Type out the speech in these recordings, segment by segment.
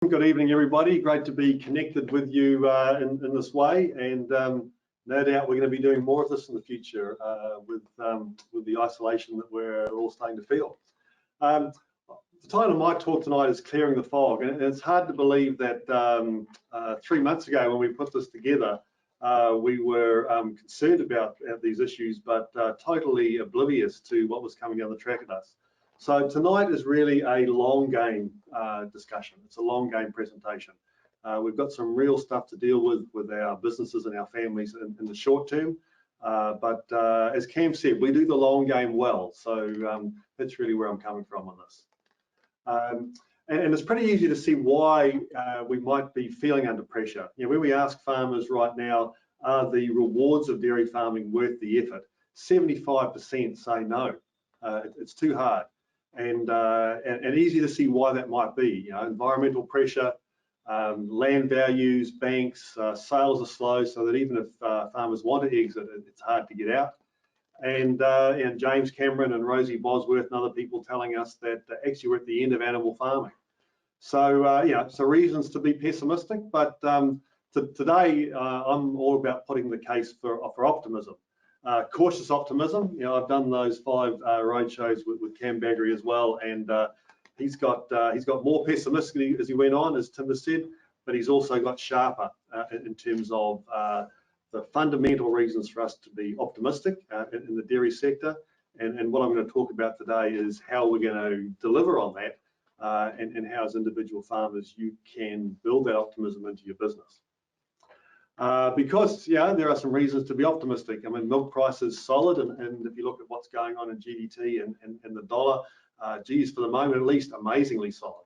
Good evening, everybody. Great to be connected with you in this way, and no doubt we're going to be doing more of this in the future with the isolation that we're all starting to feel. The title of my talk tonight is Clearing the Fog, and it's hard to believe that 3 months ago when we put this together, we were concerned about these issues, but totally oblivious to what was coming down the track at us. So tonight is really a long game discussion. It's a long game presentation. We've got some real stuff to deal with our businesses and our families in the short term. But as Cam said, we do the long game well. So that's really where I'm coming from on this. And it's pretty easy to see why we might be feeling under pressure. You know, when we ask farmers right now, are the rewards of dairy farming worth the effort? 75% say no. It's too hard. And easy to see why that might be. You know, environmental pressure, land values, banks, sales are slow, so that even if farmers want to exit, it's hard to get out. And James Cameron and Rosie Bosworth and other people telling us that actually we're at the end of animal farming. So yeah, so reasons to be pessimistic, but today I'm all about putting the case for optimism. Cautious optimism. You know, I've done those 5 road shows with Cam Baggery as well, and he's got more pessimistic as he went on, as Tim has said, but he's also got sharper in terms of the fundamental reasons for us to be optimistic in the dairy sector. And what I'm going to talk about today is how we're going to deliver on that, and how as individual farmers you can build that optimism into your business. Because yeah, there are some reasons to be optimistic. I mean, milk price is solid, and if you look at what's going on in GDT and the dollar, geez, for the moment at least, amazingly solid.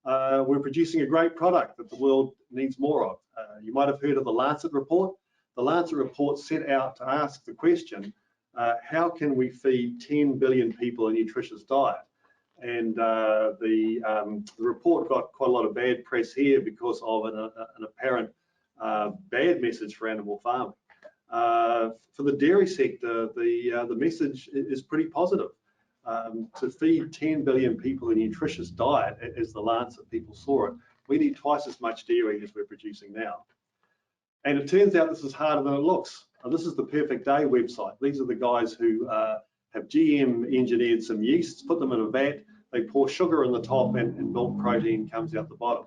We're producing a great product that the world needs more of. You might have heard of the Lancet report. The Lancet report set out to ask the question, how can we feed 10 billion people a nutritious diet? And the report got quite a lot of bad press here because of an apparent bad message for animal farming. For the dairy sector, the message is pretty positive. To feed 10 billion people a nutritious diet, as the Lancet people saw it, we need twice as much dairy as we're producing now. And it turns out this is harder than it looks. This is the Perfect Day website. These are the guys who have GM engineered some yeasts, put them in a vat, they pour sugar in the top, and milk protein comes out the bottom.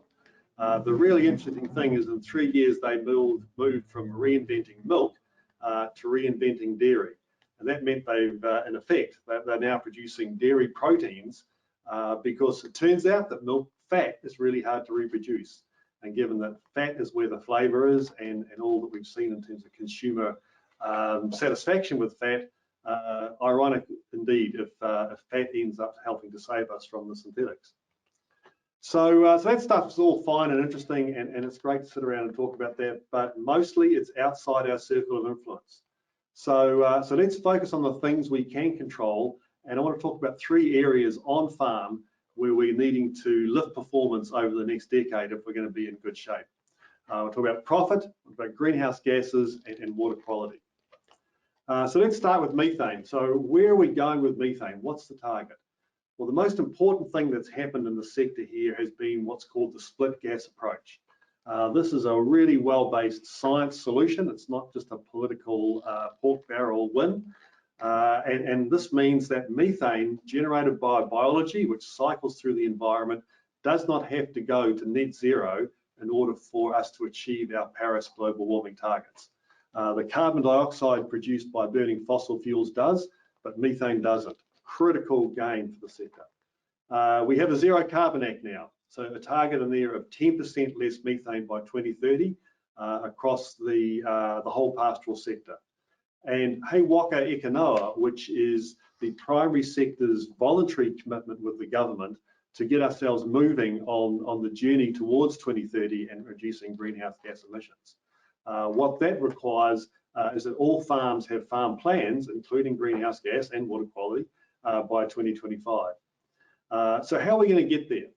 The really interesting thing is in 3 years they moved from reinventing milk to reinventing dairy, and that meant they've in effect they're now producing dairy proteins because it turns out that milk fat is really hard to reproduce, and given that fat is where the flavor is and all that we've seen in terms of consumer satisfaction with fat, ironic indeed if fat ends up helping to save us from the synthetics. So that stuff's all fine and interesting, and it's great to sit around and talk about that, but mostly it's outside our circle of influence. So let's focus on the things we can control, and I want to talk about 3 areas on farm where we're needing to lift performance over the next decade if we're going to be in good shape. We'll talk about profit, we'll talk about greenhouse gases, and water quality. So let's start with methane. So where are we going with methane? What's the target? Well, the most important thing that's happened in the sector here has been what's called the split gas approach. This is a really well-based science solution. It's not just a political pork barrel win. And this means that methane generated by biology, which cycles through the environment, does not have to go to net zero in order for us to achieve our Paris global warming targets. The carbon dioxide produced by burning fossil fuels does, but methane doesn't. Critical gain for the sector. We have a Zero Carbon Act now, so a target in there of 10% less methane by 2030 across the whole pastoral sector. And He Waka Eka Noa, which is the primary sector's voluntary commitment with the government to get ourselves moving on the journey towards 2030 and reducing greenhouse gas emissions. What that requires is that all farms have farm plans, including greenhouse gas and water quality, by 2025. So how are we going to get there?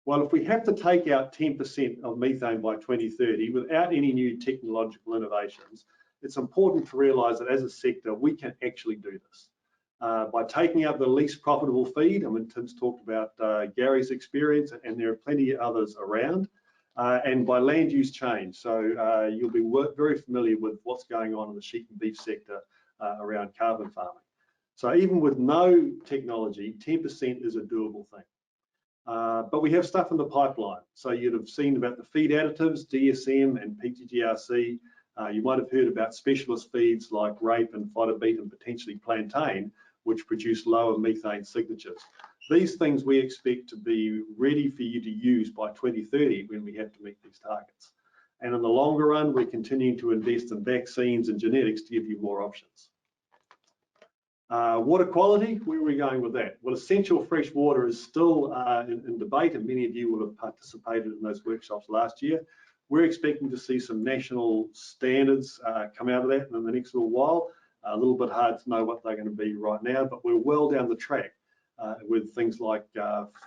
Well, if we have to take out 10% of methane by 2030 without any new technological innovations, it's important to realise that as a sector, we can actually do this. by taking up the least profitable feed. I mean, Tim's talked about Gary's experience, and there are plenty of others around, and by land use change. So you'll be very familiar with what's going on in the sheep and beef sector around carbon farming. So even with no technology, 10% is a doable thing. But we have stuff in the pipeline. So you'd have seen about the feed additives, DSM and PTGRC. You might have heard about specialist feeds like rape and phytobeat and potentially plantain, which produce lower methane signatures. These things we expect to be ready for you to use by 2030 when we have to meet these targets. And in the longer run, we're continuing to invest in vaccines and genetics to give you more options. Water quality, where are we going with that? Well, essential fresh water is still in debate, and many of you will have participated in those workshops last year. We're expecting to see some national standards come out of that in the next little while. A little bit hard to know what they're going to be right now, but we're well down the track with things like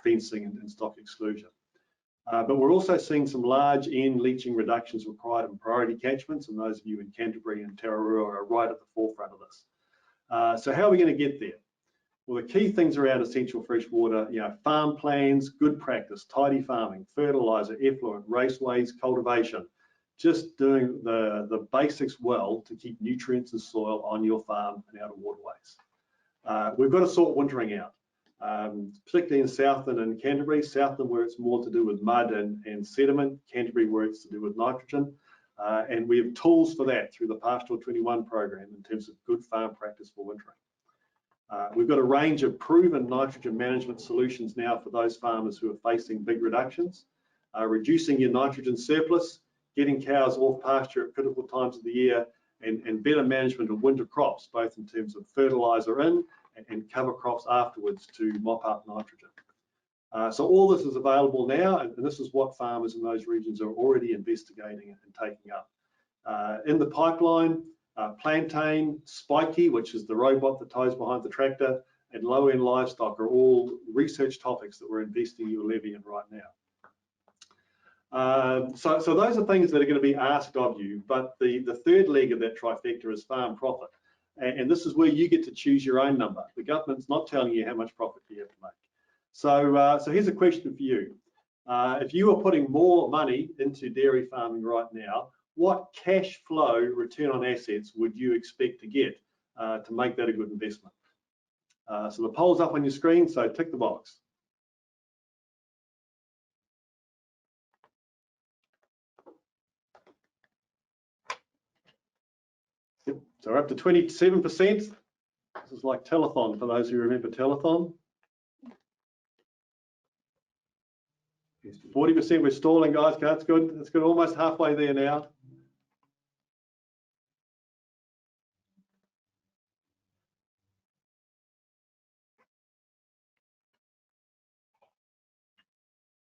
fencing and stock exclusion. But we're also seeing some large end leaching reductions required in priority catchments, and those of you in Canterbury and Tararua are right at the forefront of this. So how are we going to get there? Well, the key things around essential fresh water, farm plans, good practice, tidy farming, fertilizer, effluent, raceways, cultivation, just doing the basics well to keep nutrients and soil on your farm and out of waterways. We've got to sort wintering out, particularly in Southland and Canterbury. Southland where it's more to do with mud and sediment, Canterbury where it's to do with nitrogen. And we have tools for that through the Pastoral 21 program in terms of good farm practice for wintering. We've got a range of proven nitrogen management solutions now for those farmers who are facing big reductions, reducing your nitrogen surplus, getting cows off pasture at critical times of the year, and better management of winter crops, both in terms of fertilizer in and cover crops afterwards to mop up nitrogen. So all this is available now, and this is what farmers in those regions are already investigating and taking up. In the pipeline, plantain, Spikey, which is the robot that ties behind the tractor, and low-end livestock are all research topics that we're investing your levy in right now. So those are things that are going to be asked of you, but the third leg of that trifecta is farm profit. And this is where you get to choose your own number. The government's not telling you how much profit you have to make. So here's a question for you. If you were putting more money into dairy farming right now, what cash flow return on assets would you expect to get to make that a good investment? So the poll's up on your screen, so tick the box. Yep. So we're up to 27%. This is like telethon for those who remember telethon. 40%, we're stalling, guys. That's good. That's good. Almost halfway there now.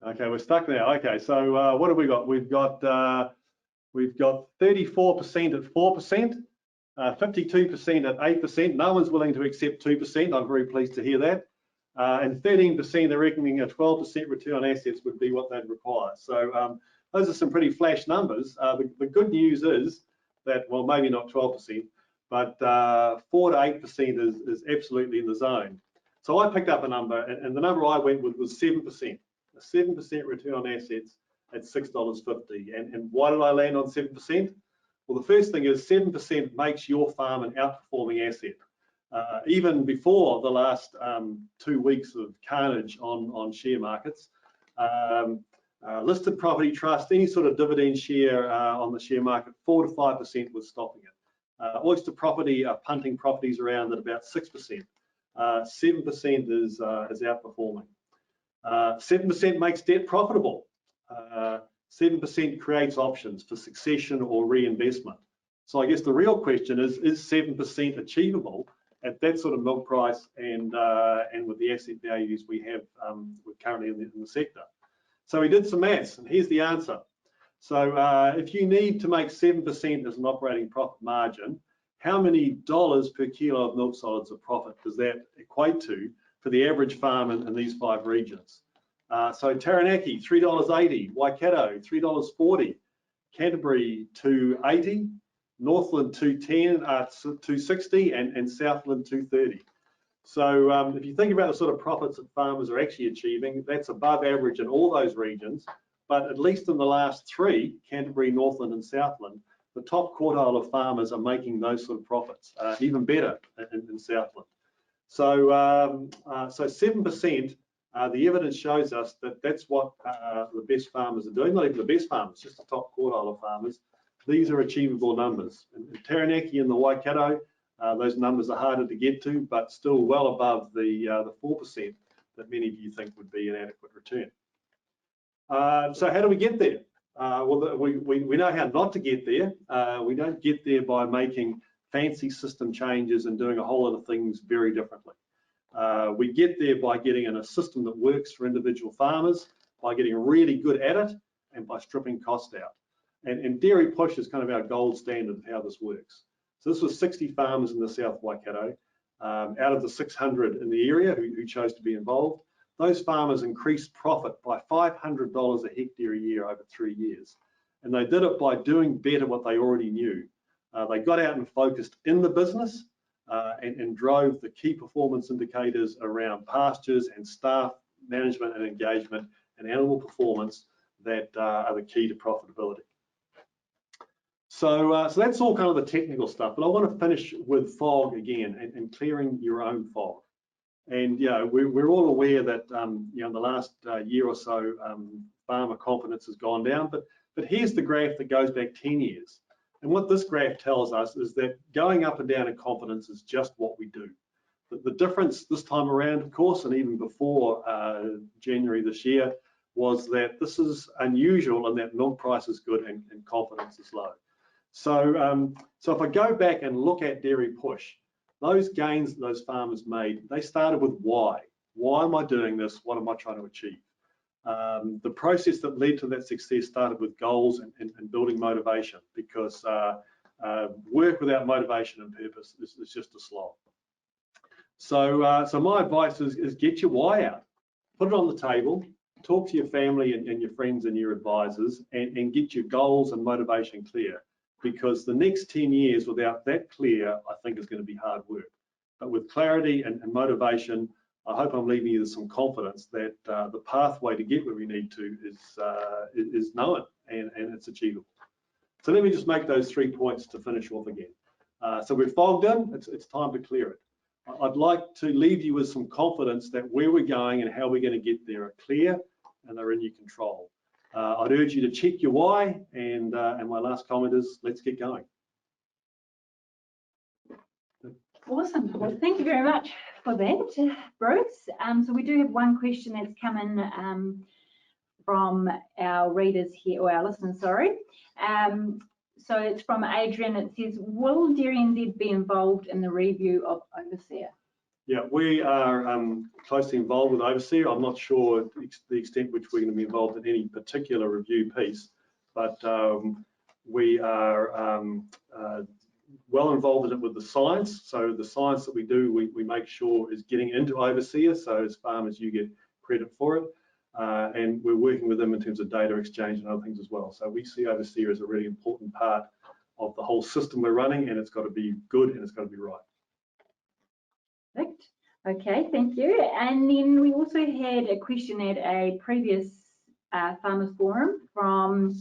Okay, we're stuck now. Okay, so what have we got? We've got 34% at 4%, 52% at 8%. No one's willing to accept 2%. I'm very pleased to hear that. And 13% are reckoning a 12% return on assets would be what they'd require. So those are some pretty flash numbers. The good news is that, well, maybe not 12%, but 4 to 8% is absolutely in the zone. So I picked up a number, and the number I went with was 7%. A 7% return on assets at $6.50. And why did I land on 7%? Well, the first thing is 7% makes your farm an outperforming asset. Even before the last 2 weeks of carnage on share markets, listed property trust, any sort of dividend share on the share market, 4 to 5% was stopping it. Oyster property, punting properties around at about 6%. 7% is outperforming. 7% makes debt profitable. 7% creates options for succession or reinvestment. So I guess the real question is 7% achievable at that sort of milk price and with the asset values we have currently in the sector? So we did some maths, and here's the answer. So if you need to make 7% as an operating profit margin, how many dollars per kilo of milk solids of profit does that equate to for the average farm in these 5 regions? So Taranaki, $3.80, Waikato, $3.40, Canterbury, $2.80, Northland, $2.10, $2.60, and Southland, $2.30. So if you think about the sort of profits that farmers are actually achieving, that's above average in all those regions, but at least in the last 3, Canterbury, Northland and Southland, the top quartile of farmers are making those sort of profits, even better in Southland. So 7%, the evidence shows us that that's what the best farmers are doing, not even the best farmers, just the top quartile of farmers. These are achievable numbers. In Taranaki and the Waikato, those numbers are harder to get to, but still well above the 4% that many of you think would be an adequate return. So how do we get there? Well, we know how not to get there. We don't get there by making fancy system changes and doing a whole lot of things very differently. We get there by getting in a system that works for individual farmers, by getting really good at it, and by stripping cost out. And Dairy Push is kind of our gold standard of how this works. So this was 60 farmers in the South Waikato, out of the 600 in the area who chose to be involved. Those farmers increased profit by $500 a hectare a year over 3 years. And they did it by doing better what they already knew. They got out and focused in the business and drove the key performance indicators around pastures and staff management and engagement and animal performance that are the key to profitability. So that's all kind of the technical stuff, but I want to finish with fog again and clearing your own fog. And we're all aware that in the last year or so, farmer confidence has gone down. But here's the graph that goes back 10 years. And what this graph tells us is that going up and down in confidence is just what we do. The difference this time around, of course, and even before January this year, was that this is unusual and that milk price is good and confidence is low. So if I go back and look at Dairy Push, those gains that those farmers made, they started with why. Why am I doing this? What am I trying to achieve? The process that led to that success started with goals and building motivation, because work without motivation and purpose is just a slog. So my advice is get your why out, put it on the table, talk to your family and your friends and your advisors, and get your goals and motivation clear. Because the next 10 years without that clear, I think is going to be hard work. But with clarity and motivation, I hope I'm leaving you with some confidence that the pathway to get where we need to is known and it's achievable. So let me just make those 3 points to finish off again. So we're fogged in, it's time to clear it. I'd like to leave you with some confidence that where we're going and how we're going to get there are clear and they're in your control. I'd urge you to check your why, and my last comment is, let's get going. Awesome. Well, thank you very much for that, Bruce. So we do have one question that's come in from our readers here, or our listeners, sorry. So it's from Adrian. It says, will DairyNZ be involved in the review of Overseer? Yeah, we are closely involved with Overseer. I'm not sure the extent which we're going to be involved in any particular review piece, but we are well involved in it with the science. So the science that we do, we make sure is getting into Overseer. So as farmers, you get credit for it. And we're working with them in terms of data exchange and other things as well. So we see Overseer as a really important part of the whole system we're running, and it's got to be good and it's got to be right. Perfect. Okay, thank you. And then we also had a question at a previous Farmers Forum from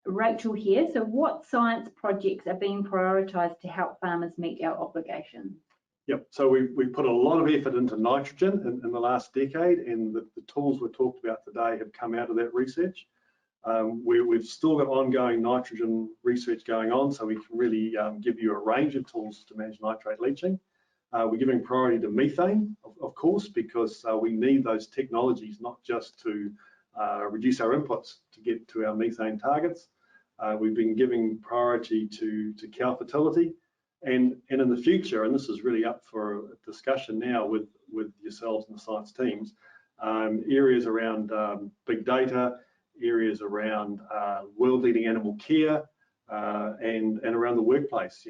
Rachel here. So what science projects are being prioritised to help farmers meet our obligations? Yep, so we put a lot of effort into nitrogen in the last decade, and the tools we talked about today have come out of that research. We've still got ongoing nitrogen research going on, so we can really give you a range of tools to manage nitrate leaching. We're giving priority to methane, of course, because we need those technologies not just to reduce our inputs to get to our methane targets. We've been giving priority to cow fertility, and in the future, and this is really up for discussion now with yourselves and the science teams, areas around big data, areas around world-leading animal care, and around the workplace.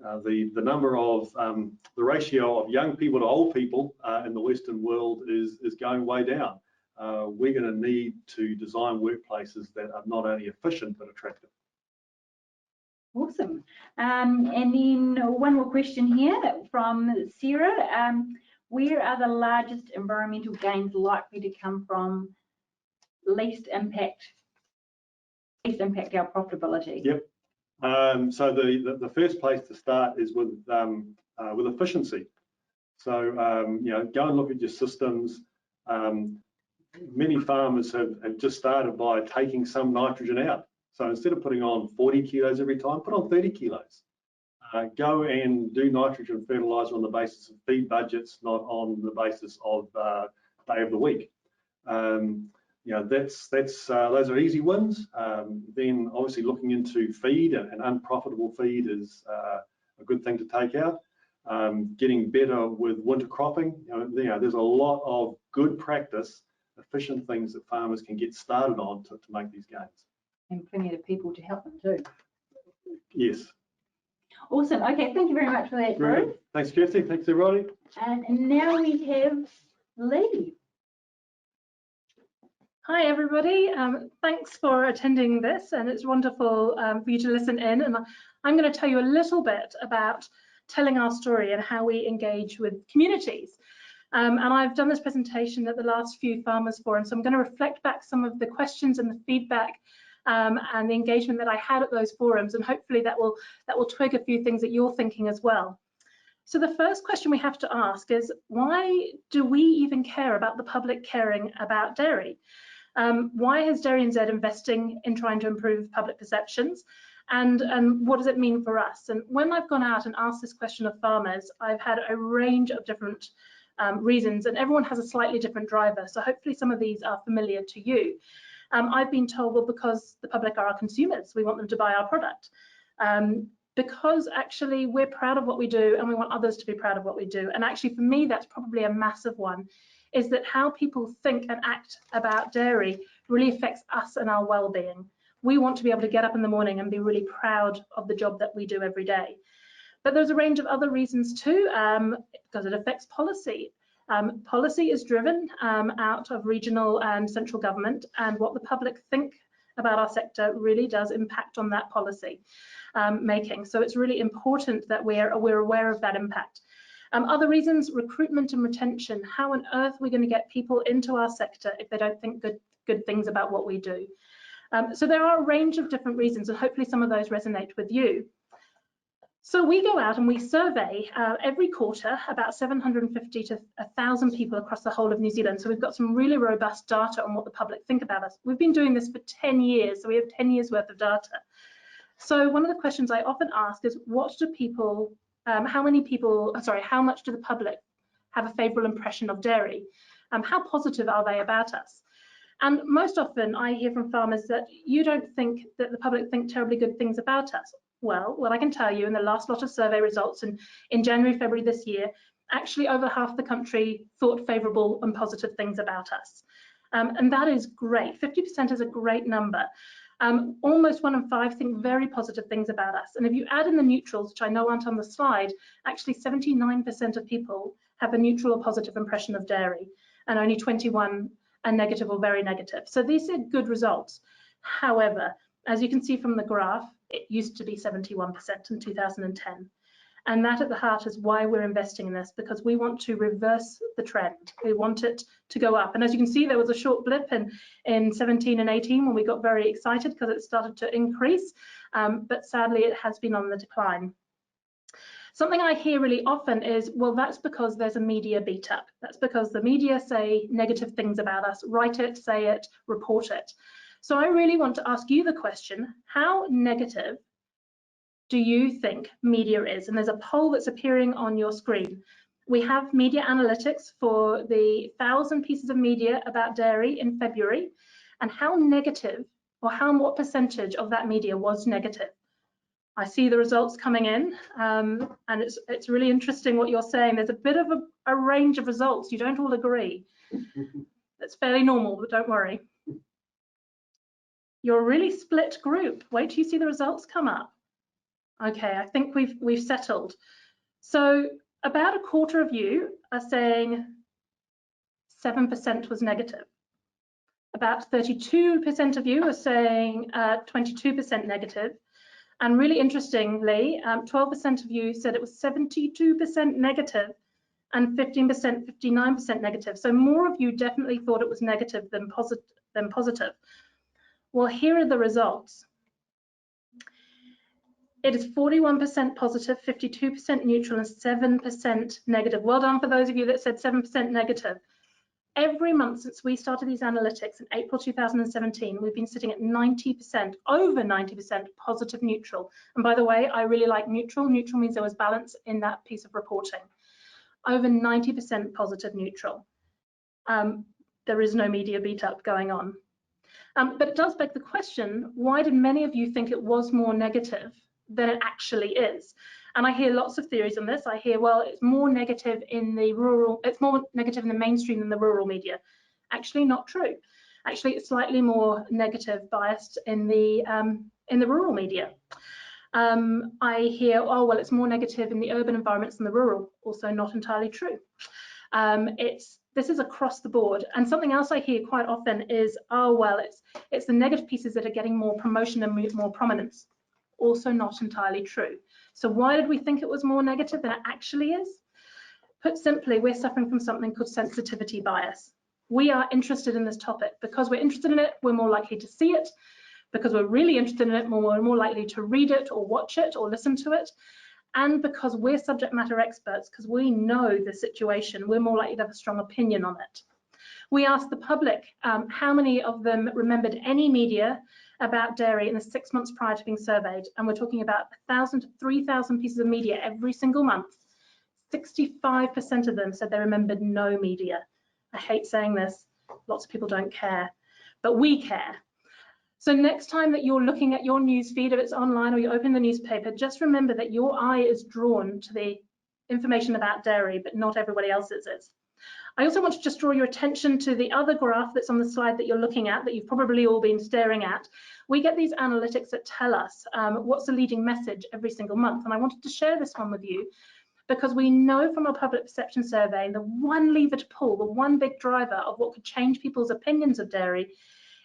The number of the ratio of young people to old people in the Western world is going way down. We're going to need to design workplaces that are not only efficient but attractive. Awesome. And then one more question here from Sarah. Where are the largest environmental gains likely to come from, least impact our profitability? Yep. So the first place to start is with efficiency. So go and look at your systems. Many farmers have just started by taking some nitrogen out. So instead of putting on 40 kilos every time, put on 30 kilos. Go and do nitrogen fertilizer on the basis of feed budgets, not on the basis of day of the week. Those are easy wins. Then obviously looking into feed, and unprofitable feed is a good thing to take out. Getting better with winter cropping. There's a lot of good practice, efficient things that farmers can get started on to make these gains. And plenty of people to help them too. Yes. Awesome. Okay, thank you very much for that, Bruce. Thanks, Kirsty. Thanks, everybody. And now we have Lee. Hi, everybody. Thanks for attending this, and it's wonderful for you to listen in. And I'm going to tell you a little bit about telling our story and how we engage with communities. And I've done this presentation at the last few Farmers Forums, so I'm going to reflect back some of the questions and the feedback and the engagement that I had at those forums, and hopefully that will twig a few things that you're thinking as well. So the first question we have to ask is, why do we even care about the public caring about dairy? Why is DairyNZ investing in trying to improve public perceptions? And what does it mean for us? And when I've gone out and asked this question of farmers, I've had a range of different reasons, and everyone has a slightly different driver. So hopefully some of these are familiar to you. I've been told, well, because the public are our consumers, we want them to buy our product. Because actually we're proud of what we do and we want others to be proud of what we do. And actually for me, that's probably a massive one, is that how people think and act about dairy really affects us and our well-being. We want to be able to get up in the morning and be really proud of the job that we do every day. But there's a range of other reasons too, because it affects policy. Policy is driven out of regional and central government, and what the public think about our sector really does impact on that policy making. So it's really important that we're aware of that impact. Other reasons, recruitment and retention. How on earth are we going to get people into our sector if they don't think good things about what we do? So there are a range of different reasons, and hopefully some of those resonate with you. So we go out and we survey every quarter about 750 to 1,000 people across the whole of New Zealand. So we've got some really robust data on what the public think about us. We've been doing this for 10 years, so we have 10 years worth of data. So one of the questions I often ask is, what do people, how much do the public have a favourable impression of dairy? How positive are they about us? And most often I hear from farmers that you don't think that the public think terribly good things about us. Well, what I can tell you in the last lot of survey results in January, February this year, actually over half the country thought favourable and positive things about us. And that is great. 50% is a great number. Almost 1 in 5 think very positive things about us. And if you add in the neutrals, which I know aren't on the slide, actually 79% of people have a neutral or positive impression of dairy, and only 21 are negative or very negative. So these are good results. However, as you can see from the graph, it used to be 71% in 2010. And that at the heart is why we're investing in this, because we want to reverse the trend. We want it to go up. And as you can see, there was a short blip in 17 and 18 when we got very excited because it started to increase, but sadly it has been on the decline. Something I hear really often is, well, that's because there's a media beat up. That's because the media say negative things about us, write it, say it, report it. So I really want to ask you the question, how negative do you think media is? And there's a poll that's appearing on your screen. We have media analytics for the 1,000 pieces of media about dairy in February, and how negative, or what percentage of that media was negative. I see the results coming in, and it's really interesting what you're saying. There's a bit of a range of results. You don't all agree. That's fairly normal, but don't worry. You're a really split group. Wait till you see the results come up. Okay, I think we've settled. So about a quarter of you are saying 7% was negative. About 32% of you are saying 22% negative. And really interestingly, 12% of you said it was 72% negative and 15%, 59% negative. So more of you definitely thought it was negative than positive. Well, here are the results. It is 41% positive, 52% neutral, and 7% negative. Well done for those of you that said 7% negative. Every month since we started these analytics in April 2017, we've been sitting at 90%, over 90% positive neutral. And by the way, I really like neutral. Neutral means there was balance in that piece of reporting. Over 90% positive neutral. There is no media beat up going on. But it does beg the question, why did many of you think it was more negative than it actually is? And I hear lots of theories on this. I hear, well, it's more negative in the rural, it's more negative in the mainstream than the rural media. Actually, not true. Actually, it's slightly more negative biased in the rural media. I hear, oh, well, it's more negative in the urban environments than the rural. Also not entirely true. This is across the board. And something else I hear quite often is, oh, well, it's the negative pieces that are getting more promotion and more prominence. Also not entirely true. So why did we think it was more negative than it actually is? Put simply, we're suffering from something called sensitivity bias. We are interested in this topic. Because we're interested in it, we're more likely to see it. Because we're really interested in it, we're more likely to read it or watch it or listen to it. And because we're subject matter experts, because we know the situation, we're more likely to have a strong opinion on it. We asked the public how many of them remembered any media about dairy in the 6 months prior to being surveyed, and we're talking about 1,000 to 3,000 pieces of media every single month. 65% of them said they remembered no media. I hate saying this, lots of people don't care, but we care. So next time that you're looking at your news feed, if it's online or you open the newspaper, just remember that your eye is drawn to the information about dairy, but not everybody else's is. I also want to just draw your attention to the other graph that's on the slide that you're looking at, that you've probably all been staring at. We get these analytics that tell us what's the leading message every single month. And I wanted to share this one with you because we know from our public perception survey, the one lever to pull, the one big driver of what could change people's opinions of dairy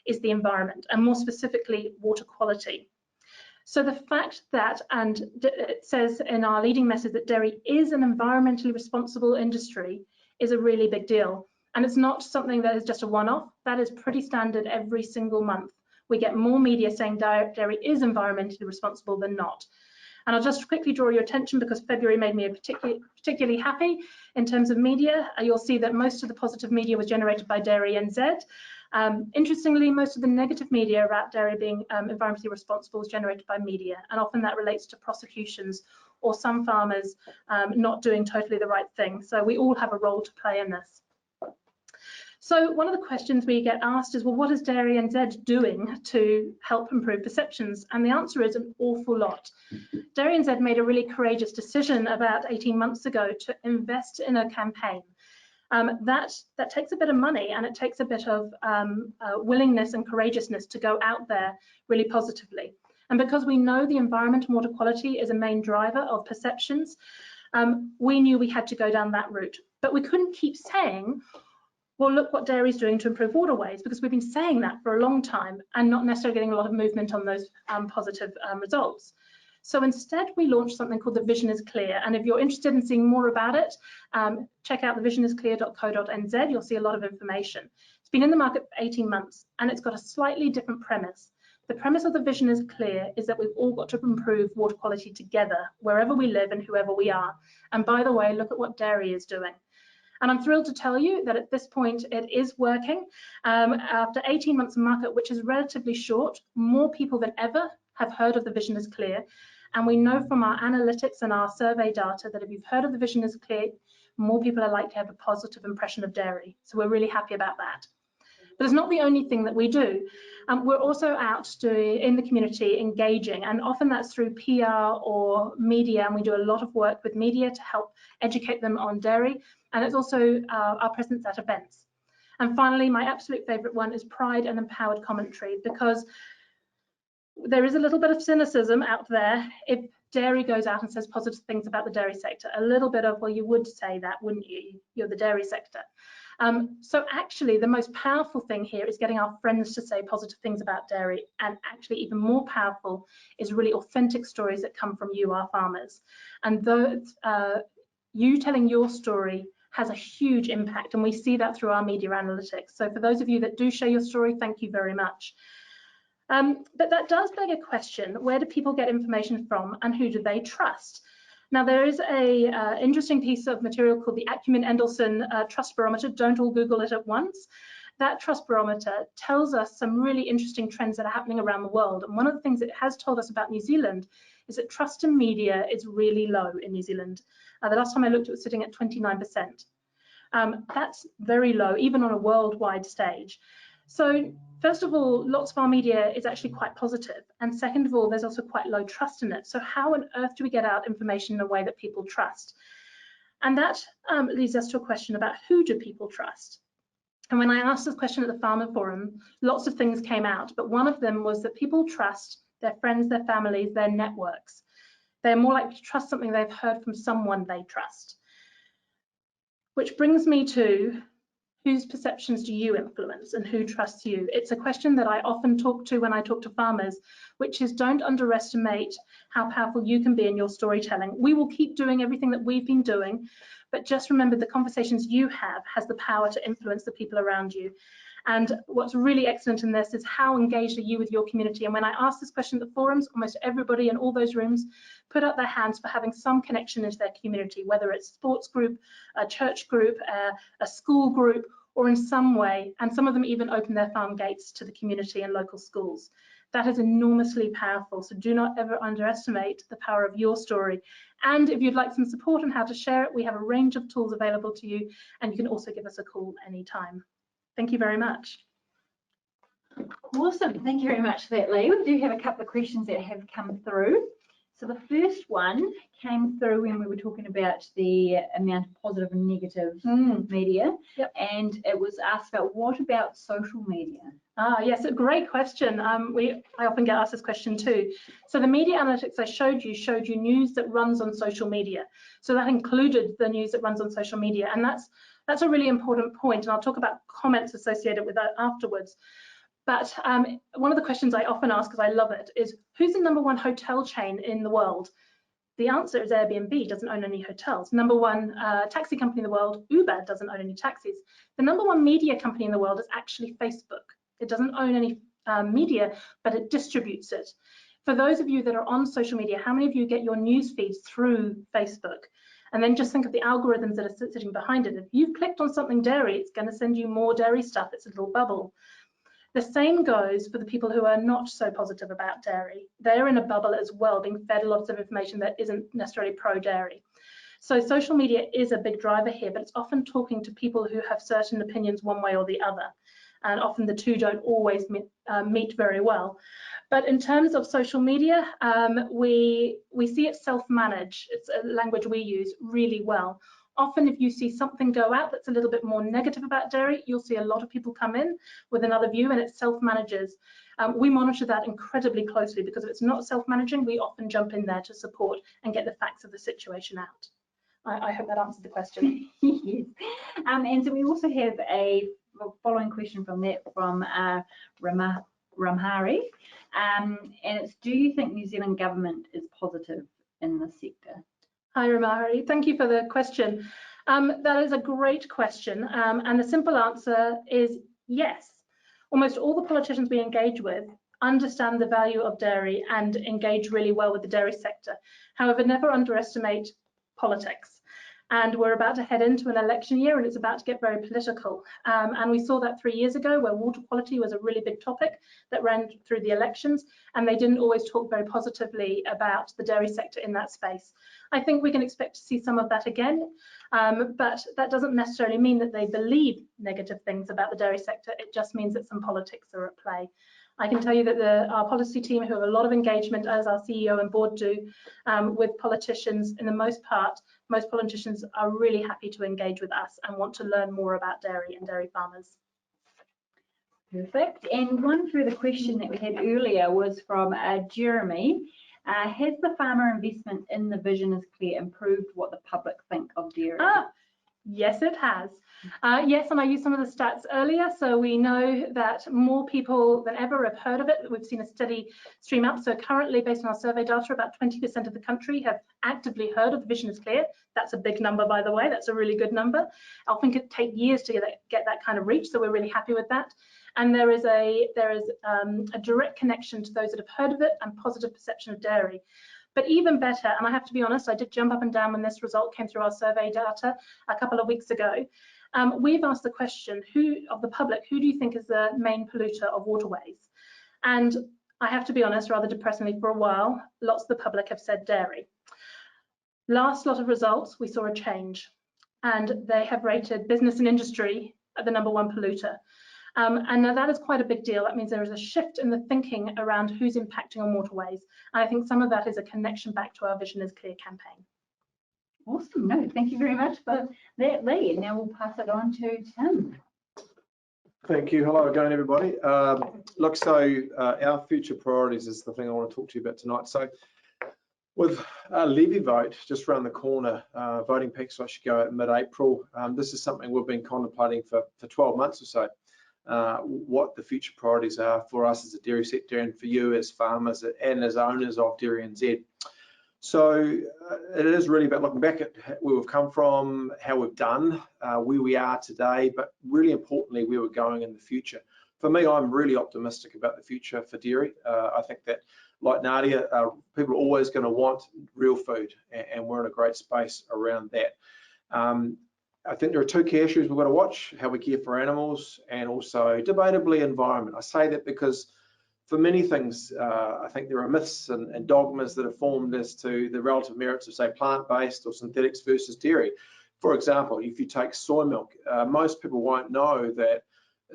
is the environment, and more specifically, water quality. So the fact that, and it says in our leading message that dairy is an environmentally responsible industry is a really big deal. And it's not something that is just a one-off, that is pretty standard every single month. We get more media saying dairy is environmentally responsible than not. And I'll just quickly draw your attention because February made me particularly happy in terms of media. You'll see that most of the positive media was generated by DairyNZ. Interestingly, most of the negative media about dairy being environmentally responsible was generated by media, and often that relates to prosecutions or some farmers not doing totally the right thing. So we all have a role to play in this. So one of the questions we get asked is, well, what is DairyNZ doing to help improve perceptions? And the answer is an awful lot. DairyNZ made a really courageous decision about 18 months ago to invest in a campaign. That takes a bit of money, and it takes a bit of willingness and courageousness to go out there really positively. And because we know the environment and water quality is a main driver of perceptions, we knew we had to go down that route. But we couldn't keep saying, well, look what dairy's doing to improve waterways, because we've been saying that for a long time and not necessarily getting a lot of movement on those positive results. So instead, we launched something called The Vision is Clear. And if you're interested in seeing more about it, check out thevisionisclear.co.nz. You'll see a lot of information. It's been in the market for 18 months, and it's got a slightly different premise. The premise of The Vision is Clear is that we've all got to improve water quality together, wherever we live and whoever we are. And by the way, look at what dairy is doing. And I'm thrilled to tell you that at this point, it is working. After 18 months of market, which is relatively short, more people than ever have heard of The Vision is Clear. And we know from our analytics and our survey data that if you've heard of The Vision is Clear, more people are likely to have a positive impression of dairy. So we're really happy about that. But it's not the only thing that we do. We're also out in the community engaging, and often that's through PR or media, and we do a lot of work with media to help educate them on dairy, and it's also our presence at events. And finally, my absolute favourite one is pride and empowered commentary, because there is a little bit of cynicism out there if dairy goes out and says positive things about the dairy sector. A little bit of, well, you would say that, wouldn't you? You're the dairy sector. So actually the most powerful thing here is getting our friends to say positive things about dairy, and actually even more powerful is really authentic stories that come from you, our farmers. And those, you telling your story has a huge impact, and we see that through our media analytics. So for those of you that do share your story, thank you very much. But that does beg a question: where do people get information from, and who do they trust? Now, there is a interesting piece of material called the Acumen Endelson Trust Barometer. Don't all Google it at once. That trust barometer tells us some really interesting trends that are happening around the world. And one of the things it has told us about New Zealand is that trust in media is really low in New Zealand. The last time I looked, it was sitting at 29%. That's very low, even on a worldwide stage. So first of all, lots of our media is actually quite positive. And second of all, there's also quite low trust in it. So how on earth do we get out information in a way that people trust? And that leads us to a question about who do people trust? And when I asked this question at the Farmer Forum, lots of things came out, but one of them was that people trust their friends, their families, their networks. They're more likely to trust something they've heard from someone they trust. Which brings me to, whose perceptions do you influence and who trusts you? It's a question that I often talk to when I talk to farmers, which is don't underestimate how powerful you can be in your storytelling. We will keep doing everything that we've been doing, but just remember the conversations you have has the power to influence the people around you. And what's really excellent in this is how engaged are you with your community? And when I asked this question at the forums, almost everybody in all those rooms put up their hands for having some connection into their community, whether it's a sports group, a church group, a school group, or in some way, and some of them even open their farm gates to the community and local schools. That is enormously powerful, so do not ever underestimate the power of your story. And if you'd like some support on how to share it, we have a range of tools available to you, and you can also give us a call anytime. Thank you very much. Awesome, thank you very much for that, Lee. We do have a couple of questions that have come through. So the first one came through when we were talking about the amount of positive and negative media. Yep. And it was asked about, what about social media? Yes, a great question. I often get asked this question too. So the media analytics I showed you news that runs on social media. So that included the news that runs on social media, and that's a really important point, and I'll talk about comments associated with that afterwards. But one of the questions I often ask, because I love it, is who's the #1 hotel chain in the world? The answer is Airbnb doesn't own any hotels. #1 taxi company in the world, Uber, doesn't own any taxis. The #1 media company in the world is actually Facebook. It doesn't own any media, but it distributes it. For those of you that are on social media, how many of you get your news feeds through Facebook? And then just think of the algorithms that are sitting behind it. If you've clicked on something dairy, it's going to send you more dairy stuff. It's a little bubble. The same goes for the people who are not so positive about dairy. They're in a bubble as well, being fed lots of information that isn't necessarily pro-dairy. So social media is a big driver here, but it's often talking to people who have certain opinions one way or the other. And often the two don't always meet very well. But in terms of social media, we see it self-manage. It's a language we use really well. Often if you see something go out that's a little bit more negative about dairy, you'll see a lot of people come in with another view, and it self-manages. We monitor that incredibly closely, because if it's not self-managing, we often jump in there to support and get the facts of the situation out. I hope that answered the question. Yes. And so we also have a following question from that from Ramhari, and it's, do you think New Zealand government is positive in this sector? Hi Ramahari, thank you for the question. That is a great question, and the simple answer is yes. Almost all the politicians we engage with understand the value of dairy and engage really well with the dairy sector. However, never underestimate politics. And we're about to head into an election year, and it's about to get very political. And we saw that 3 years ago, where water quality was a really big topic that ran through the elections, and they didn't always talk very positively about the dairy sector in that space. I think we can expect to see some of that again, but that doesn't necessarily mean that they believe negative things about the dairy sector. It just means that some politics are at play. I can tell you that our policy team, who have a lot of engagement, as our CEO and board do, with politicians, in the most part, most politicians are really happy to engage with us and want to learn more about dairy and dairy farmers. Perfect. And one further question that we had earlier was from Jeremy. Has the farmer investment in the Vision is Clear improved what the public think of dairy? Yes, it has. Yes, and I used some of the stats earlier. So we know that more people than ever have heard of it. We've seen a steady stream up. So currently, based on our survey data, about 20% of the country have actively heard of the Vision is Clear. That's a big number, by the way. That's a really good number. I think it take years to get that kind of reach. So we're really happy with that. And there is a direct connection to those that have heard of it and positive perception of dairy. But even better, and I have to be honest, I did jump up and down when this result came through our survey data a couple of weeks ago. We've asked the question, who of the public, who do you think is the main polluter of waterways? And I have to be honest, rather depressingly, for a while, lots of the public have said dairy. Last lot of results, we saw a change, and they have rated business and industry at the #1 polluter. And now that is quite a big deal. That means there is a shift in the thinking around who's impacting on waterways. And I think some of that is a connection back to our Vision is Clear campaign. Awesome. No, thank you very much for that, Lee. And now we'll pass it on to Tim. Thank you. Hello again, everybody. Look, so our future priorities is the thing I want to talk to you about tonight. So with a levy vote just around the corner, voting peaks I should go at mid-April. This is something we've been contemplating for 12 months or so. What the future priorities are for us as a dairy sector and for you as farmers and as owners of DairyNZ. So it is really about looking back at where we've come from, how we've done, where we are today, but really importantly, where we're going in the future. For me, I'm really optimistic about the future for dairy. I think that, like Nadia, people are always going to want real food, and we're in a great space around that. I think there are two key issues we've got to watch: how we care for animals and also, debatably, environment. I say that because for many things, I think there are myths and dogmas that are formed as to the relative merits of, say, plant-based or synthetics versus dairy. For example, if you take soy milk, most people won't know that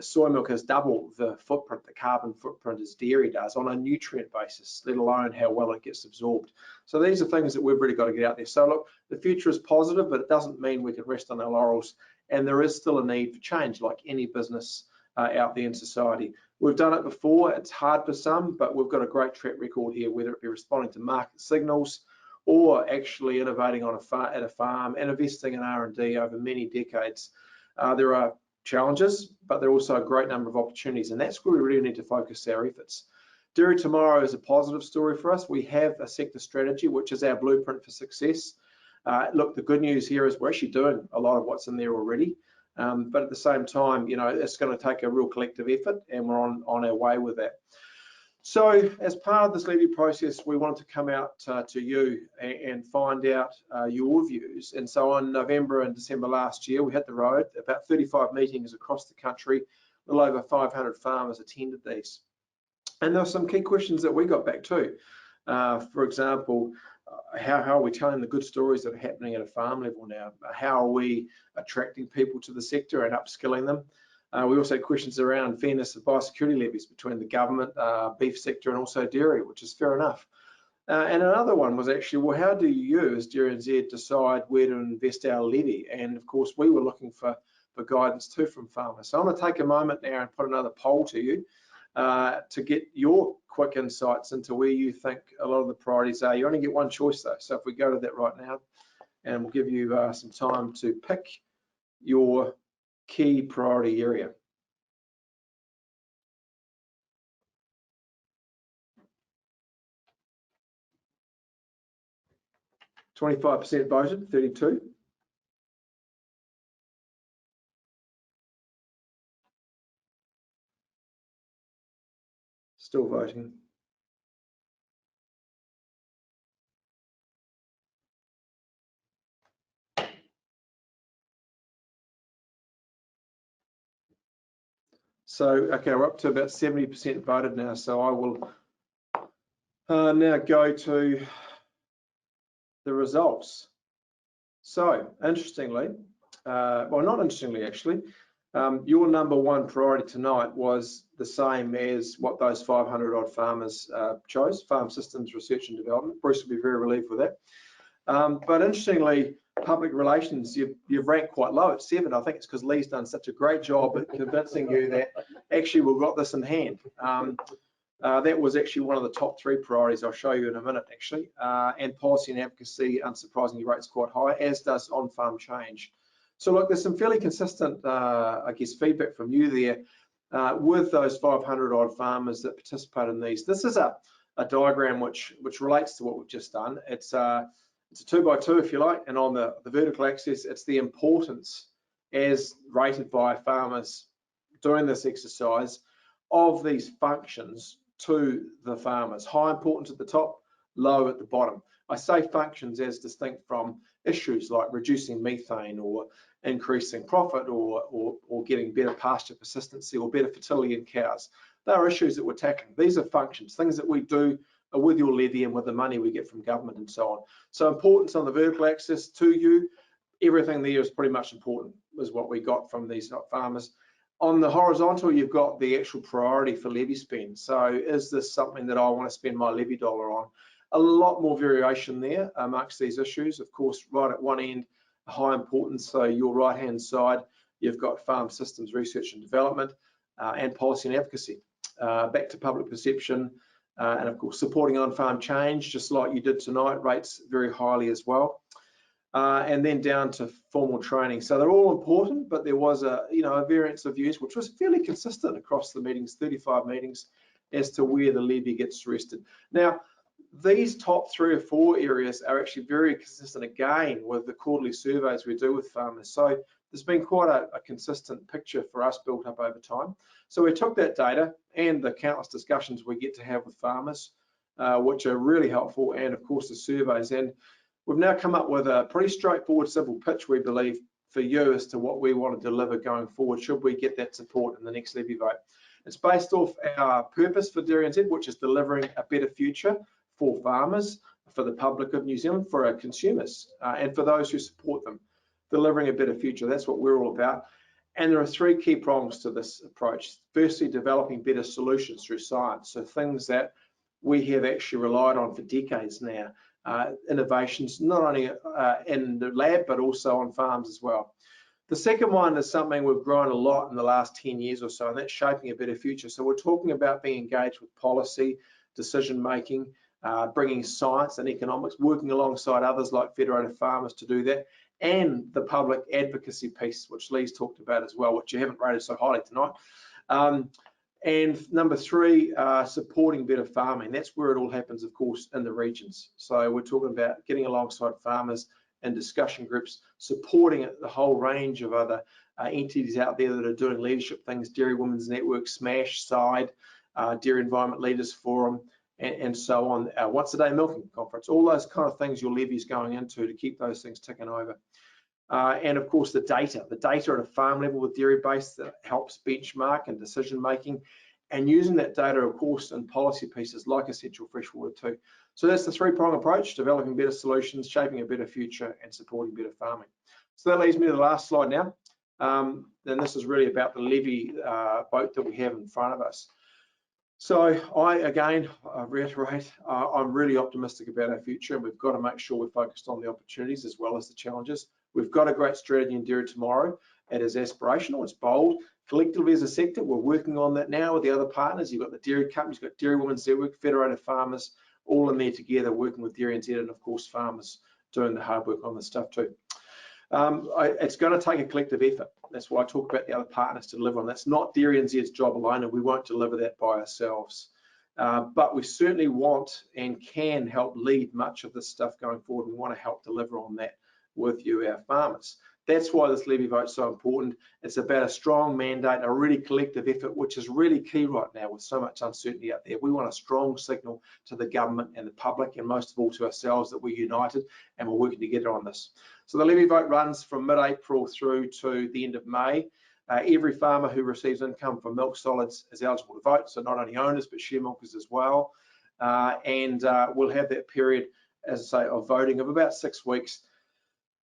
soy milk has double the footprint, the carbon footprint, as dairy does on a nutrient basis, let alone how well it gets absorbed. So these are things that we've really got to get out there. So look, the future is positive, but it doesn't mean we can rest on our laurels. And there is still a need for change, like any business out there in society. We've done it before. It's hard for some, but we've got a great track record here, whether it be responding to market signals or actually innovating on at a farm and investing in R&D over many decades. There are challenges, but there are also a great number of opportunities, and that's where we really need to focus our efforts. Dairy Tomorrow is a positive story for us. We have a sector strategy, which is our blueprint for success. Look, the good news here is we're actually doing a lot of what's in there already, but at the same time, you know, it's going to take a real collective effort, and we're on our way with that. So as part of this levy process, we wanted to come out to you and find out your views. And so on November and December last year, we hit the road, about 35 meetings across the country. A little over 500 farmers attended these. And there were some key questions that we got back too. For example, how are we telling the good stories that are happening at a farm level now? How are we attracting people to the sector and upskilling them? We also had questions around fairness of biosecurity levies between the government, beef sector, and also dairy, which is fair enough. And another one was actually, well, how do you as DairyNZ decide where to invest our levy? And of course, we were looking for guidance too from farmers. So I want to take a moment now and put another poll to you to get your quick insights into where you think a lot of the priorities are. You only get one choice though. So if we go to that right now, and we'll give you some time to pick your key priority area. (25% voted, 32. Still voting. So, okay, we're up to about 70% voted now. So I will now go to the results. So, interestingly, well, not interestingly actually, your #1 priority tonight was the same as what those 500 odd farmers chose, Farm Systems Research and Development. Bruce will be very relieved with that. But interestingly, public relations, you've ranked quite low at 7. I think it's because Lee's done such a great job at convincing you that actually we've got this in hand. That was actually one of the top 3 priorities I'll show you in a minute actually. And policy and advocacy, unsurprisingly, rates quite high, as does on-farm change. So look, there's some fairly consistent, I guess, feedback from you there with those 500 odd farmers that participate in these. This is a diagram which relates to what we've just done. It's a 2x2, if you like, and on the vertical axis, it's the importance as rated by farmers doing this exercise of these functions to the farmers. High importance at the top, low at the bottom. I say functions as distinct from issues like reducing methane or increasing profit or getting better pasture persistency or better fertility in cows. They are issues that we're tackling. These are functions, things that we do with your levy and with the money we get from government and so on. So importance on the vertical axis to you, everything there is pretty much important, is what we got from these farmers. On the horizontal, you've got the actual priority for levy spend. So is this something that I want to spend my levy dollar on? A lot more variation there amongst these issues. Of course, right at one end, high importance. So your right-hand side, you've got farm systems research and development and policy and advocacy. Back to public perception and of course supporting on-farm change, just like you did tonight, rates very highly as well. And then down to formal training. So they're all important, but there was a variance of views which was fairly consistent across the meetings, 35 meetings, as to where the levy gets rested. Now, these top 3 or 4 areas are actually very consistent again with the quarterly surveys we do with farmers. So there's been quite a consistent picture for us built up over time. So we took that data and the countless discussions we get to have with farmers, which are really helpful, and of course the surveys. And we've now come up with a pretty straightforward, simple pitch, we believe, for you as to what we want to deliver going forward, should we get that support in the next levy vote. It's based off our purpose for DairyNZ, which is delivering a better future for farmers, for the public of New Zealand, for our consumers, and for those who support them, delivering a better future. That's what we're all about. And there are 3 key prongs to this approach. Firstly, developing better solutions through science. So things that we have actually relied on for decades now. Innovations, not only in the lab, but also on farms as well. The second one is something we've grown a lot in the last 10 years or so, and that's shaping a better future. So we're talking about being engaged with policy, decision making, bringing science and economics, working alongside others like Federated Farmers to do that, and the public advocacy piece, which Lee's talked about as well, which you haven't rated so highly tonight. And number 3, supporting better farming. That's where it all happens, of course, in the regions. So we're talking about getting alongside farmers in discussion groups, supporting the whole range of other entities out there that are doing leadership things, Dairy Women's Network, SMASH, SIDE, Dairy Environment Leaders Forum, and so on, once a day milking conference, all those kind of things your levy's going into to keep those things ticking over. And of course the data at a farm level with dairy base that helps benchmark and decision making, and using that data of course in policy pieces like essential freshwater too. So that's the 3-prong approach: developing better solutions, shaping a better future, and supporting better farming. So that leads me to the last slide now. Then this is really about the levy vote that we have in front of us. So I reiterate, I'm really optimistic about our future, and we've got to make sure we're focused on the opportunities as well as the challenges. We've got a great strategy in Dairy Tomorrow. It is aspirational, it's bold. Collectively as a sector, we're working on that now with the other partners. You've got the dairy companies, you've got Dairy Women's Network, Federated Farmers, all in there together, working with DairyNZ, and of course farmers doing the hard work on this stuff too. It's going to take a collective effort. That's why I talk about the other partners to deliver on. That's not DairyNZ's job alone, and we won't deliver that by ourselves. But we certainly want and can help lead much of this stuff going forward. We want to help deliver on that with you, our farmers. That's why this levy vote is so important. It's about a strong mandate, a really collective effort, which is really key right now with so much uncertainty out there. We want a strong signal to the government and the public, and most of all to ourselves, that we're united and we're working together on this. So the levy vote runs from mid-April through to the end of May. Every farmer who receives income from milk solids is eligible to vote, so not only owners but share milkers as well. We'll have that period, as I say, of voting of about 6 weeks.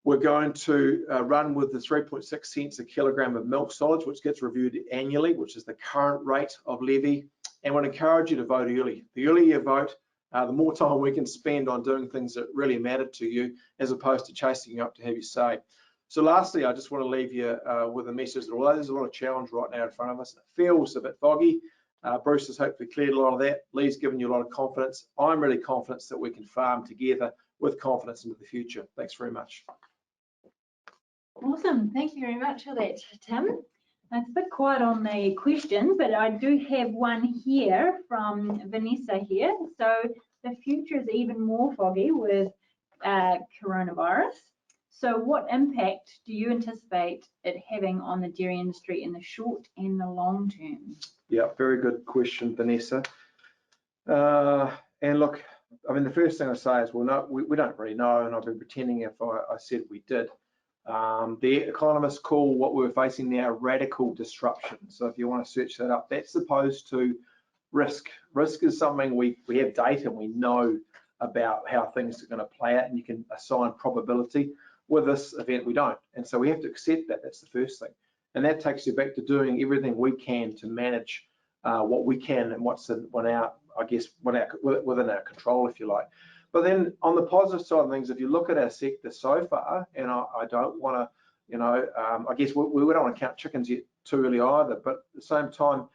We're going to run with the 3.6 cents a kilogram of milk solids, which gets reviewed annually, which is the current rate of levy. And we'd encourage you to vote early. The earlier you vote, the more time we can spend on doing things that really matter to you, as opposed to chasing you up to have your say. So lastly, I just want to leave you with a message that although there's a lot of challenge right now in front of us, it feels a bit foggy. Bruce has hopefully cleared a lot of that. Lee's given you a lot of confidence. I'm really confident that we can farm together with confidence into the future. Thanks very much. Awesome, thank you very much for that, Tim. It's a bit quiet on the questions, but I do have one here from Vanessa here. So the future is even more foggy with coronavirus. So what impact do you anticipate it having on the dairy industry in the short and the long term? Yeah, very good question, Vanessa. And look, I mean, the first thing I say is, well, no, we don't really know, and I'd be pretending if I said we did. The economists call what we're facing now radical disruption. So if you want to search that up, that's opposed to risk. Risk is something we have data and we know about how things are going to play out, and you can assign probability. With this event, we don't. And so we have to accept that. That's the first thing. And that takes you back to doing everything we can to manage what we can and what's within our control, if you like. But then on the positive side of things, if you look at our sector so far, and I don't want to, you know, I guess we don't want to count chickens yet too early either, but at the same time,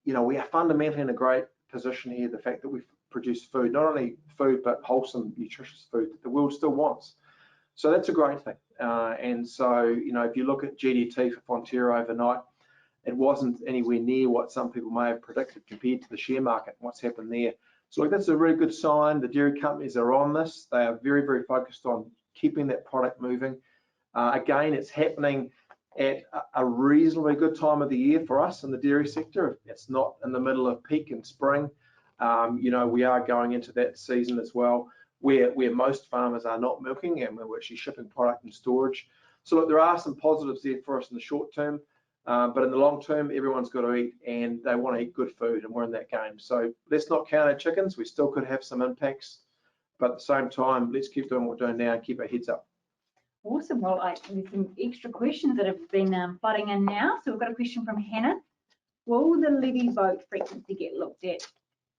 you know, we are fundamentally in a great position here, the fact that we produce food, not only food, but wholesome, nutritious food that the world still wants. So that's a great thing. And so, you know, if you look at GDT for Fonterra overnight, it wasn't anywhere near what some people may have predicted compared to the share market and what's happened there. So look, that's a really good sign. The dairy companies are on this. They are very, very focused on keeping that product moving. Again, it's happening at a reasonably good time of the year for us in the dairy sector. It's not in the middle of peak in spring. You know, we are going into that season as well, where most farmers are not milking, and we're actually shipping product in storage. So look, there are some positives there for us in the short term, but in the long term, everyone's got to eat, and they want to eat good food, and we're in that game. So let's not count our chickens. We still could have some impacts, but at the same time, let's keep doing what we're doing now and keep our heads up. Awesome. Well, there's some extra questions that have been flooding in now. So we've got a question from Hannah. Will the levy vote frequency get looked at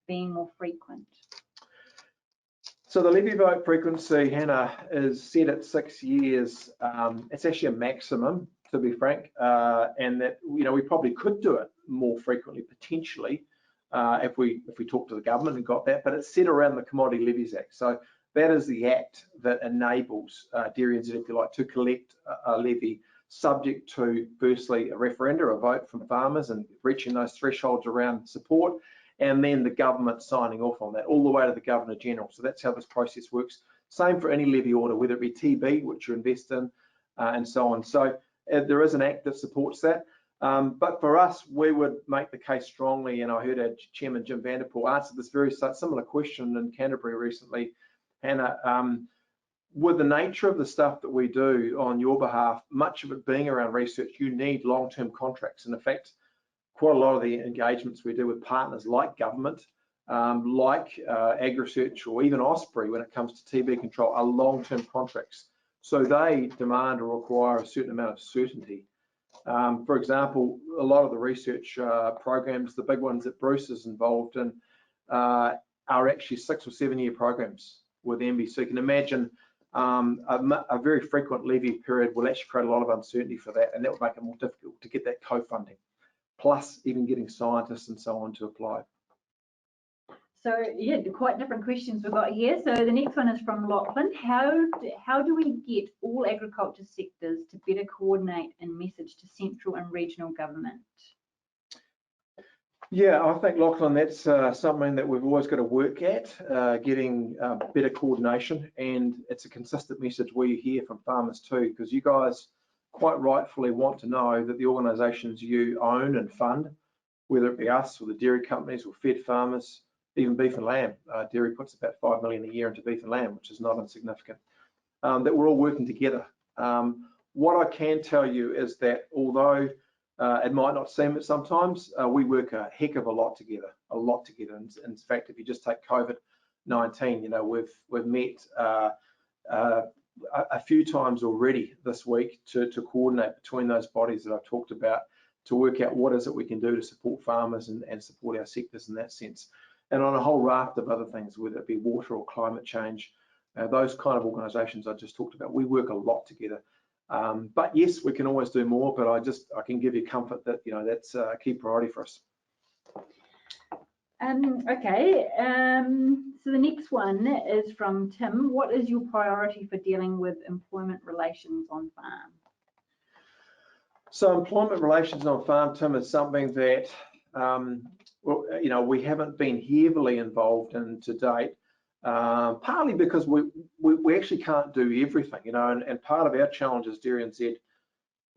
being more frequent? So the levy vote frequency, Hannah, is set at 6 years. It's actually a maximum, to be frank, and that, you know, we probably could do it more frequently potentially if we talk to the government and got that, but it's set around the Commodity Levies Act. So that is the act that enables DairyNZ, if you like, to collect a levy subject to, firstly, a referenda, a vote from farmers and reaching those thresholds around support, and then the government signing off on that all the way to the Governor General. So that's how this process works. Same for any levy order, whether it be TB, which you invest in, and so on. So there is an act that supports that. But for us, we would make the case strongly, and I heard our Chairman Jim Vanderpool answer this very similar question in Canterbury recently, Hannah. With the nature of the stuff that we do on your behalf, much of it being around research, you need long-term contracts. And in fact, quite a lot of the engagements we do with partners like government, like AgResearch or even Osprey when it comes to TB control are long-term contracts. So they demand or require a certain amount of certainty. For example, a lot of the research programs, the big ones that Bruce is involved in, are actually 6 or 7 year programs with MB. So you can imagine a very frequent levy period will actually create a lot of uncertainty for that, and that will make it more difficult to get that co-funding, plus even getting scientists and so on to apply. So yeah, quite different questions we've got here. So the next one is from Lachlan. How do we get all agriculture sectors to better coordinate and message to central and regional government? Yeah, I think, Lachlan, that's something that we've always got to work at, getting better coordination, and it's a consistent message we hear from farmers too, because you guys quite rightfully want to know that the organisations you own and fund, whether it be us or the dairy companies or fed farmers, even beef and lamb, dairy puts about 5 million a year into beef and lamb, which is not insignificant, that we're all working together. What I can tell you is that although it might not seem it sometimes, we work a heck of a lot together, And in fact, if you just take COVID-19, you know, we've met a few times already this week to coordinate between those bodies that I talked about to work out what is it we can do to support farmers and support our sectors in that sense. And on a whole raft of other things, whether it be water or climate change, those kind of organisations I just talked about, we work a lot together. But yes, we can always do more, but I can give you comfort that, you know, that's a key priority for us. Okay, so the next one is from Tim. What is your priority for dealing with employment relations on farm? So employment relations on farm, Tim, is something that well, you know, we haven't been heavily involved in to date, partly because we actually can't do everything, you know, and part of our challenge as DairyNZ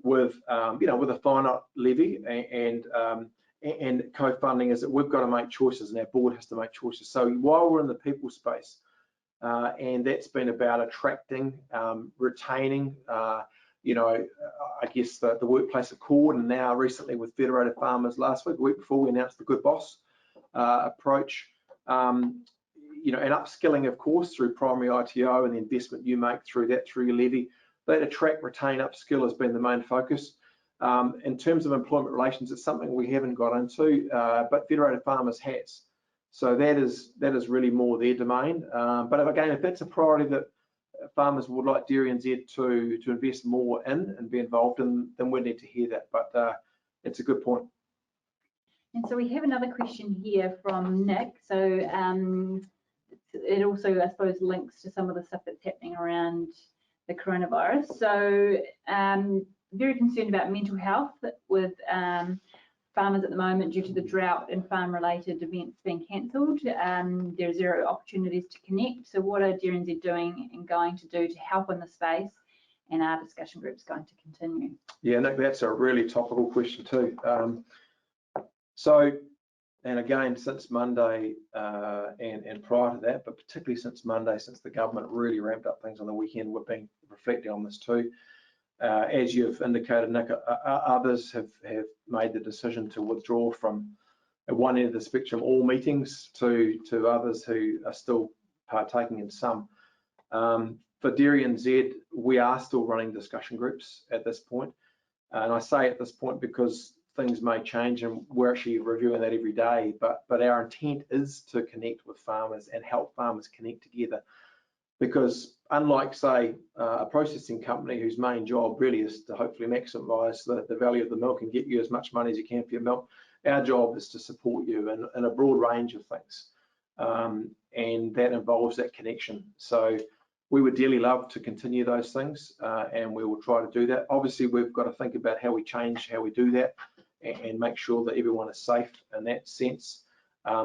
with you know, with a finite levy and co-funding is that we've got to make choices, and our board has to make choices. So while we're in the people space, and that's been about attracting, retaining, you know, I guess the workplace accord, and now recently with Federated Farmers last week, the week before, we announced the Good Boss approach, you know, and upskilling, of course, through primary ITO and the investment you make through that, through your levy. That attract, retain, upskill has been the main focus. In terms of employment relations, it's something we haven't got into, but Federated Farmers has. So that is really more their domain. But again, if that's a priority that farmers would like DairyNZ to invest more in and be involved in, then we need to hear that. But it's a good point. And so we have another question here from Nick. So it also, I suppose, links to some of the stuff that's happening around the coronavirus. So very concerned about mental health with farmers at the moment due to the drought and farm-related events being cancelled. There are zero opportunities to connect. So what are DairyNZ doing and going to do to help in the space? And our discussion group's going to continue. Yeah, Nick, that's a really topical question too. So, and again, since Monday and prior to that, but particularly since Monday, since the government really ramped up things on the weekend, we've been reflecting on this too. As you've indicated, Nick, others have made the decision to withdraw from at one end of the spectrum all meetings to others who are still partaking in some. For DairyNZ, we are still running discussion groups at this point. And I say at this point because things may change and we're actually reviewing that every day, but our intent is to connect with farmers and help farmers connect together. Because unlike, say, a processing company whose main job really is to hopefully maximise the value of the milk and get you as much money as you can for your milk, our job is to support you in a broad range of things. And that involves that connection. So we would dearly love to continue those things and we will try to do that. Obviously, we've got to think about how we change, how we do that and make sure that everyone is safe in that sense.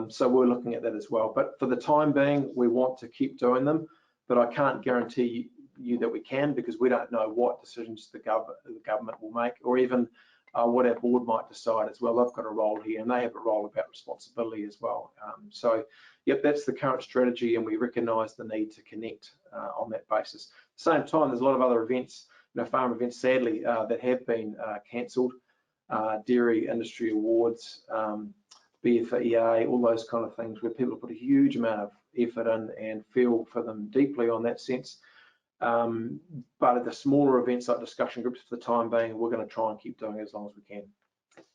So we're looking at that as well. But for the time being, we want to keep doing them. But I can't guarantee you that we can because we don't know what decisions the government will make or even what our board might decide as well. They've got a role here and they have a role about responsibility as well. So, yep, that's the current strategy and we recognise the need to connect on that basis. At the same time, there's a lot of other events, you know, farm events, sadly, that have been cancelled. Dairy Industry Awards, BFEA, all those kind of things where people put a huge amount of effort in and feel for them deeply on that sense. But at the smaller events like discussion groups for the time being, we're going to try and keep doing it as long as we can.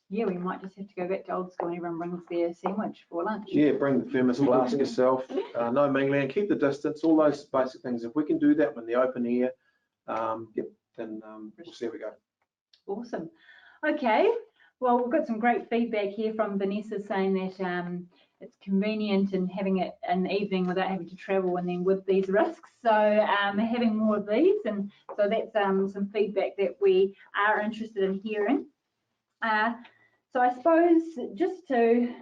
Yeah, we might just have to go back to old school and everyone brings their sandwich for lunch. Yeah, bring the thermos flask yourself, no mingling, keep the distance, all those basic things. If we can do that in the open air, yep, then we'll see how we go. Awesome. Okay, well, we've got some great feedback here from Vanessa saying that it's convenient and having it an evening without having to travel and then with these risks. So having more of these, and so that's some feedback that we are interested in hearing. So I suppose just to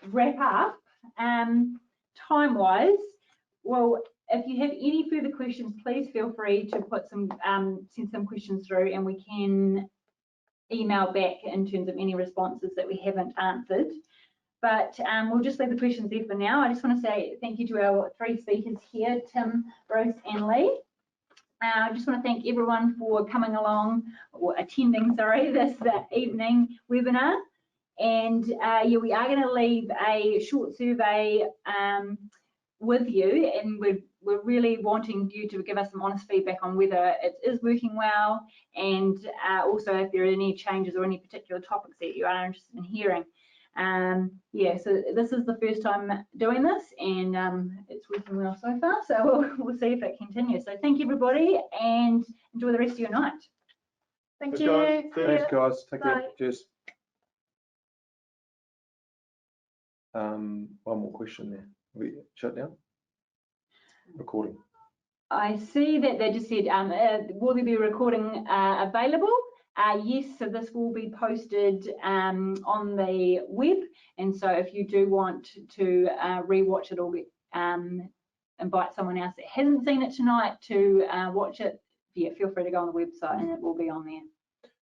wrap up, time-wise, well, if you have any further questions, please feel free to put some send some questions through, and we can email back in terms of any responses that we haven't answered. But we'll just leave the questions there for now. I just want to say thank you to our three speakers here, Tim, Bruce and Lee. I just want to thank everyone for coming along, or attending, sorry, this evening webinar. And yeah, we are going to leave a short survey with you, and we're really wanting you to give us some honest feedback on whether it is working well, and also if there are any changes or any particular topics that you are interested in hearing. Yeah, so this is the first time doing this, and it's working well so far, so we'll see if it continues. So thank you, everybody, and enjoy the rest of your night. Thank Thanks, you. guys. Thanks, guys. Take care. Bye. Cheers. One more question there. We shut down? Recording. I see that they just said, will there be a recording available? Yes, so this will be posted on the web, and so if you do want to re-watch it or invite someone else that hasn't seen it tonight to watch it, yeah, feel free to go on the website and it will be on there.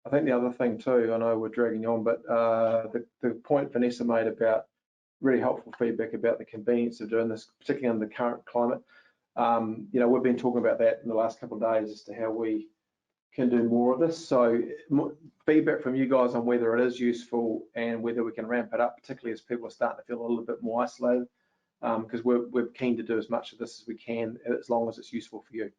I think the other thing too, I know we're dragging you on, but the point Vanessa made about really helpful feedback about the convenience of doing this, particularly under the current climate. You know, we've been talking about that in the last couple of days as to how we can do more of this. So feedback from you guys on whether it is useful and whether we can ramp it up, particularly as people are starting to feel a little bit more isolated, because we're keen to do as much of this as we can, as long as it's useful for you.